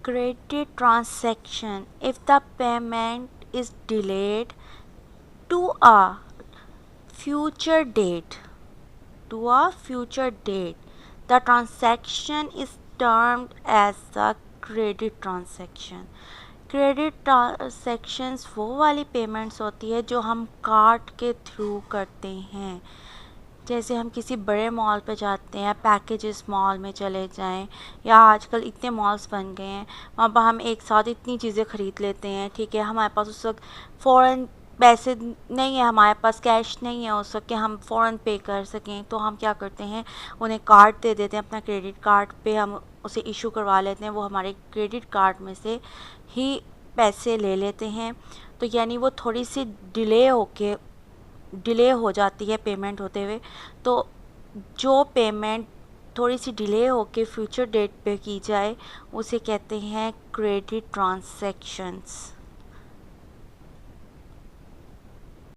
Credit transaction, if the payment is delayed to a future date, the transaction is termed as a credit transaction. Credit transactions वो वाली payments होती है जो हम card के through करते हैं। जैसे हम किसी बड़े मॉल पे जाते हैं, पैकेजेस मॉल में चले जाएं, या आजकल इतने मॉल्स बन गए हैं वहाँ पर हम एक साथ इतनी चीज़ें ख़रीद लेते हैं, ठीक है। हमारे पास उस वक्त फ़ौरन पैसे नहीं है, हमारे पास कैश नहीं है उस वक्त कि हम फ़ौरन पे कर सकें, तो हम क्या करते हैं, उन्हें कार्ड दे देते हैं, अपना क्रेडिट कार्ड पे हम उसे इशू करवा लेते हैं, वो हमारे क्रेडिट कार्ड में से ही पैसे ले लेते हैं। तो यानी वो थोड़ी सी डिले हो जाती है पेमेंट होते हुए। तो जो पेमेंट थोड़ी सी डिले होके फ्यूचर डेट पे की जाए उसे कहते हैं क्रेडिट ट्रांजैक्शंस।